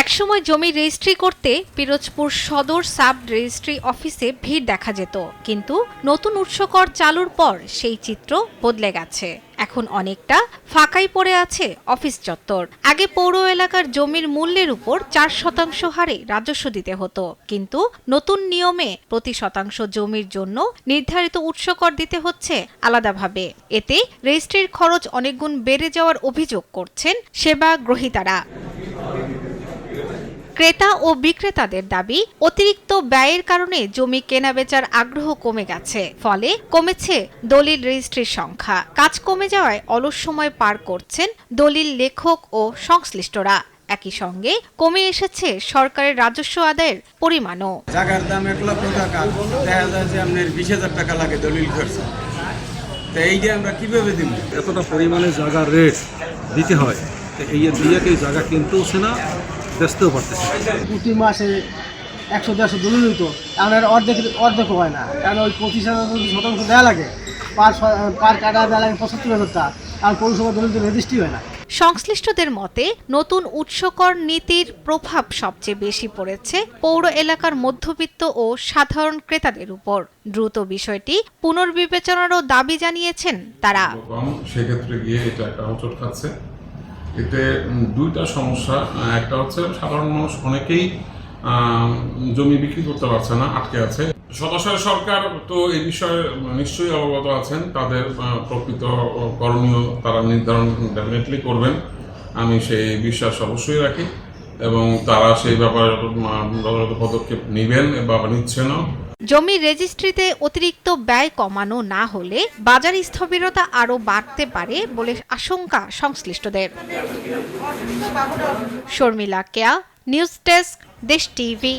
একসময় জমি রেজিস্ট্রি করতে পিরোজপুর সদর সাব রেজিস্ট্রি অফিসে ভিড় দেখা যেত, কিন্তু নতুন উৎসকর চালুর পর সেই চিত্র বদলে গেছে। এখন অনেকটা ফাঁকাই পড়ে আছে অফিস চত্বর। আগে পৌর এলাকার জমির মূল্যের উপর 4% হারে রাজস্ব দিতে হতো, কিন্তু নতুন নিয়মে প্রতি শতাংশ জমির জন্য নির্ধারিত উৎসকর দিতে হচ্ছে আলাদাভাবে। এতে রেজিস্ট্রির খরচ অনেকগুণ বেড়ে যাওয়ার অভিযোগ করছেন সেবা গ্রহীতারা। ক্রেতা ও বিক্রেতাদের দাবি, অতিরিক্ত ব্যয়ের কারণে জমি কেনাবেচার আগ্রহ কমে গেছে, ফলে কমেছে দলিল রেজিস্ট্রির সংখ্যা। কাজ কমে যাওয়ায় অলস সময় পার করছেন দলিল লেখক ও সংশ্লিষ্টরা। একই সঙ্গে কমে এসেছে সরকারের রাজস্ব আদায়ের পরিমাণও। জায়গার দাম 1 লক্ষ টাকা, দেখা যায় যে আপনার 20,000 টাকা লাগে দলিল খরচ। তো এইটা আমরা কিভাবে দিব? এতটা পরিমাণে জায়গার রেট দিতে হয়, এই দিয়ে জায়গা কিনতেওছে না, বেচতেও পারতেছে। প্রতি মাসে 100-150 দলিল হইতো, আপনার অর্ধেক হয় না, কারণ ওই 25,000 দেওয়া লাগে, পার কাটা দেওয়া লাগে 75,000 টাকা, আর পৌরসভা দলিল তো রেজিস্ট্রি হয় না। সংশ্লিষ্টদের মতে, নতুন উৎসকর নীতির প্রভাব সবচেয়ে বেশি পড়েছে পৌর এলাকার মধ্যবিত্ত ও সাধারণ ক্রেতাদের উপর। দ্রুত বিষয়টি পুনর্বিবেচনারও দাবি জানিয়েছেন তারা। সেক্ষেত্রে গিয়ে এটা একটা হোঁচট খাচ্ছে। এতে দুইটা সমস্যা, একটা হচ্ছে সাধারণ মানুষ অনেকেই জমি বিক্রি করতে পারছে না, আটকে আছে। সদস্য সরকার তো এই বিষয়ে নিশ্চয়ই অবগত আছেন, তাদের প্রকৃত করণীয় তারা নির্ধারণ ডেফিনেটলি করবেন, আমি সেই বিশ্বাস অবশ্যই রাখি, এবং তারা সেই ব্যাপারে যথাযথ পদক্ষেপ নেবেন বা নিচ্ছেন। জমি রেজিস্ট্রিতে অতিরিক্ত ব্যয় কমানো না হলে বাজার স্থবিরতা আরও বাড়তে পারে বলে আশঙ্কা সংশ্লিষ্টদের। শর্মিলা কেয়া, নিউজ ডেস্ক, দেশ টিভি।